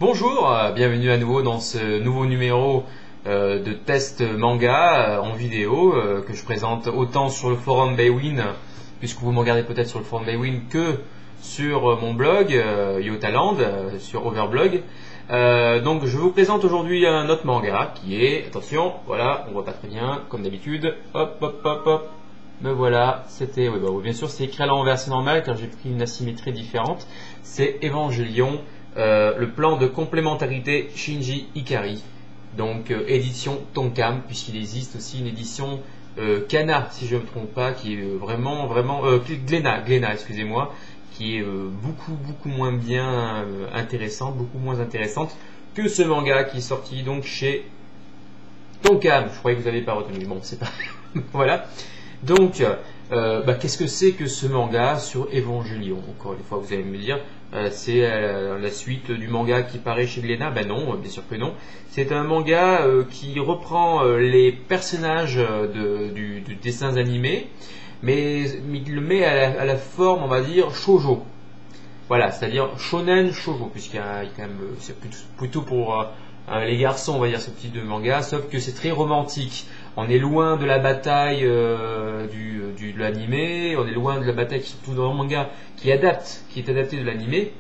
Bonjour, bienvenue à nouveau dans ce nouveau numéro de test manga en vidéo que je présente autant sur le forum Baywin, puisque vous me regardez peut-être sur le forum Baywin, que sur mon blog Yotaland, sur Overblog. Donc je vous présente aujourd'hui un autre manga qui est, attention, voilà, on voit pas très bien comme d'habitude, hop hop hop hop, me voilà, c'était, oui, bien sûr c'est écrit à l'envers, c'est normal car j'ai pris une asymétrie différente, c'est Evangelion. Le plan de complémentarité Shinji Ikari, donc édition Tonkam, puisqu'il existe aussi une édition Kana, si je ne me trompe pas, qui est vraiment Glénat, excusez-moi, qui est beaucoup moins bien intéressante, beaucoup moins intéressante que ce manga qui est sorti donc chez Tonkam. Je croyais que vous n'avez pas retenu, bon c'est pas voilà. Donc qu'est-ce que c'est que ce manga sur Evangelion? Encore une fois, vous allez me dire, c'est la suite du manga qui paraît chez Glénat? Ben non, bien sûr que non. C'est un manga qui reprend les personnages du dessin animé, mais il le met à la forme, on va dire, shoujo. Voilà, c'est-à-dire shonen shoujo, puisqu'il y a quand même, c'est plutôt pour les garçons, on va dire, ce type de manga, sauf que c'est très romantique. On est loin de la bataille de l'animé, on est loin de la bataille, surtout dans le manga qui est adapté de l'animé,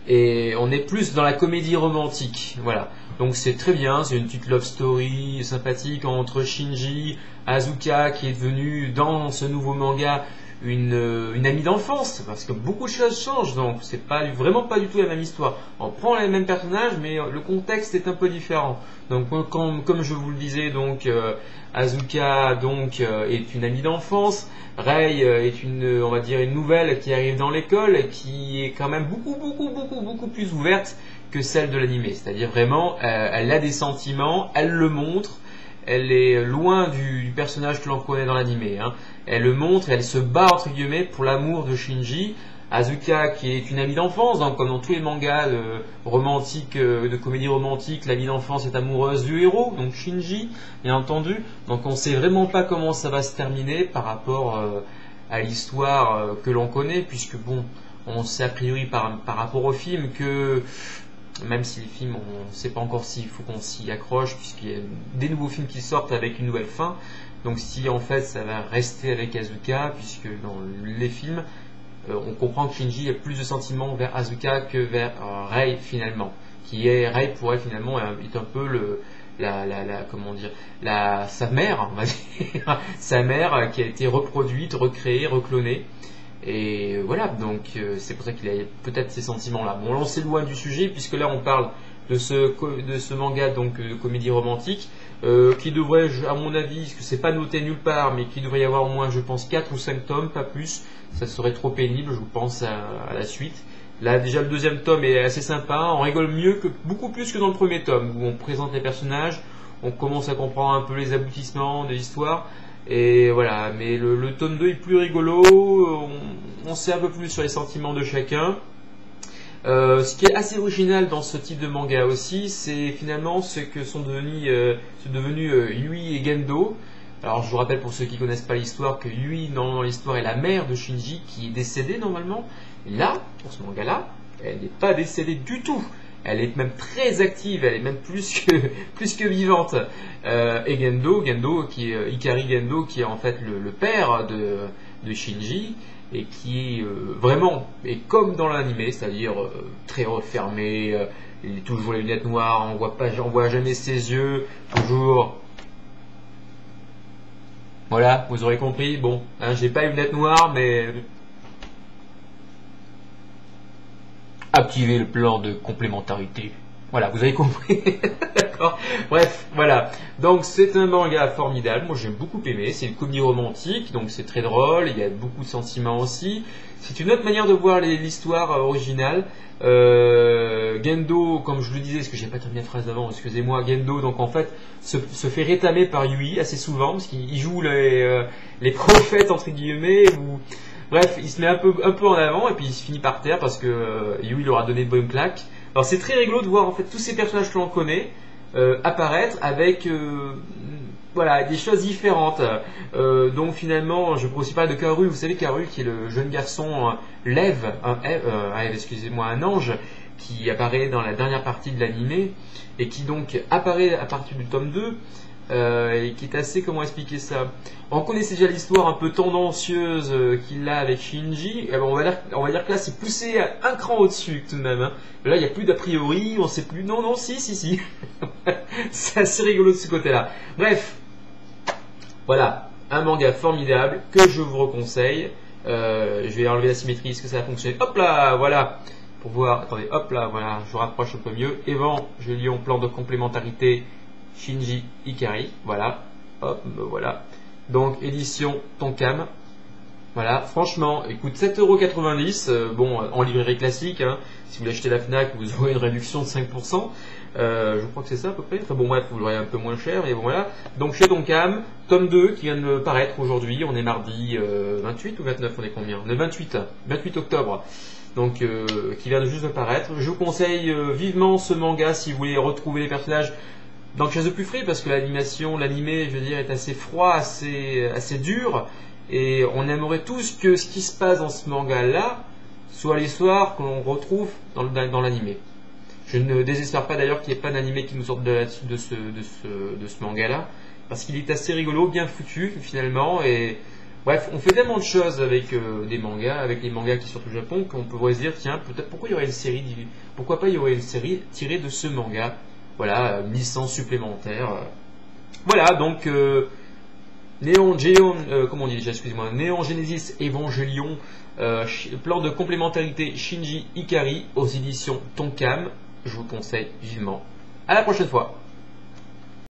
et on est plus dans la comédie romantique. Voilà. Donc c'est très bien, c'est une petite love story sympathique entre Shinji, Asuka, qui est devenue dans ce nouveau manga une amie d'enfance, parce que beaucoup de choses changent, donc c'est vraiment pas du tout la même histoire. On prend les mêmes personnages, mais le contexte est un peu différent. Donc comme je vous le disais, donc Asuka est une amie d'enfance, Rei est on va dire une nouvelle qui arrive dans l'école et qui est quand même beaucoup plus ouverte que celle de l'animé. C'est-à-dire vraiment, elle a des sentiments, elle le montre. Elle est loin du personnage que l'on connaît dans l'animé. Hein. Elle le montre, elle se bat entre guillemets pour l'amour de Shinji. Asuka, qui est une amie d'enfance, donc comme dans tous les mangas de comédie romantique, l'amie d'enfance est amoureuse du héros, donc Shinji, bien entendu. Donc on ne sait vraiment pas comment ça va se terminer par rapport à l'histoire que l'on connaît, puisque bon, on sait a priori par rapport au film que même si les films, on ne sait pas encore s'il faut qu'on s'y accroche, puisqu'il y a des nouveaux films qui sortent avec une nouvelle fin. Donc si en fait ça va rester avec Asuka, puisque dans les films, on comprend que Shinji a plus de sentiments vers Asuka que vers Rei finalement. Rei pour elle finalement est un peu sa mère, on va dire, sa mère qui a été reproduite, recréée, reclonée. Et voilà, donc c'est pour ça qu'il a peut-être ces sentiments-là. Bon, on s'éloigne du sujet, puisque là on parle de ce manga donc de comédie romantique, qui devrait, à mon avis, parce que c'est pas noté nulle part, mais qui devrait y avoir au moins, je pense, 4 ou 5 tomes, pas plus. Ça serait trop pénible, je pense, à la suite. Là, déjà, le deuxième tome est assez sympa, on rigole beaucoup plus que dans le premier tome, où on présente les personnages, on commence à comprendre un peu les aboutissements de l'histoire. Et voilà, mais le tome 2 est plus rigolo, on sait un peu plus sur les sentiments de chacun. Ce qui est assez original dans ce type de manga aussi, c'est finalement ce que sont devenus Yui et Gendo. Alors je vous rappelle pour ceux qui ne connaissent pas l'histoire que Yui dans l'histoire est la mère de Shinji qui est décédée normalement. Et là, pour ce manga-là, elle n'est pas décédée du tout. Elle est même très active, elle est même plus que vivante. Et Gendo qui est Ikari Gendo, qui est en fait le père de Shinji, et qui est vraiment, et comme dans l'animé, c'est-à-dire très refermé, il a toujours les lunettes noires, on voit jamais ses yeux, toujours. Voilà, vous aurez compris. Bon, hein, j'ai pas les lunettes noires, mais activer le plan de complémentarité. Voilà, vous avez compris. D'accord. Bref, voilà. Donc c'est un manga formidable. Moi j'ai beaucoup aimé. C'est une comédie romantique, donc c'est très drôle. Il y a beaucoup de sentiments aussi. C'est une autre manière de voir l'histoire originale. Gendo, comme je le disais, parce que j'ai pas terminé la phrase d'avant, excusez-moi. Gendo, donc en fait, se fait rétamer par Yui assez souvent, parce qu'il joue les prophètes entre guillemets. Bref, il se met un peu en avant et puis il se finit par terre parce que Yui leur a donné de bonnes claques. Alors c'est très rigolo de voir en fait tous ces personnages que l'on connaît apparaître avec voilà, des choses différentes. Donc finalement, je pourrais aussi parler de Kaoru. Vous savez Kaoru qui est le jeune garçon excusez-moi, un ange qui apparaît dans la dernière partie de l'animé et qui donc apparaît à partir du tome 2 et qui est assez, comment expliquer ça, on connaissait déjà l'histoire un peu tendancieuse qu'il a avec Shinji, on va dire que là c'est poussé un cran au-dessus tout de même, hein. Là il n'y a plus d'a priori, on sait plus, non, si c'est assez rigolo de ce côté là. Bref, voilà, un manga formidable que je vous reconseille. Je vais enlever la symétrie, est-ce que ça va fonctionner? Hop là, voilà, pour voir, attendez, hop là, voilà, je rapproche un peu mieux. Evangelion, plan de complémentarité, Shinji Ikari, voilà, hop, voilà. Donc, édition Tonkam, voilà, franchement, écoute, 7,90 €, bon, en librairie classique, hein, si vous l'achetez à la Fnac, vous aurez une réduction de 5%. Je crois que c'est ça à peu près. Enfin bon, bref, vous l'aurez un peu moins cher, mais bon, voilà. Donc chez Tonkam, tome 2 qui vient de paraître aujourd'hui. On est mardi 28 ou 29, on est combien? On est 28 octobre. Donc qui vient de juste de paraître. Je vous conseille vivement ce manga si vous voulez retrouver les personnages dans quelque chose de plus frais, parce que l'animé, je veux dire, est assez froid, assez dur. Et on aimerait tous que ce qui se passe dans ce manga-là soit l'histoire que l'on retrouve dans l'animé. Je ne désespère pas d'ailleurs qu'il n'y ait pas d'animé qui nous sorte de ce manga-là, parce qu'il est assez rigolo, bien foutu finalement. Et bref, on fait tellement de choses avec des mangas, avec les mangas qui sortent au Japon, qu'on pourrait se dire, tiens, peut-être pourquoi il y aurait une série tirée de ce manga. Voilà, une licence supplémentaire. Voilà, donc Neon Genesis Evangelion, plan de complémentarité Shinji Ikari aux éditions Tonkam. Je vous conseille vivement. À la prochaine fois.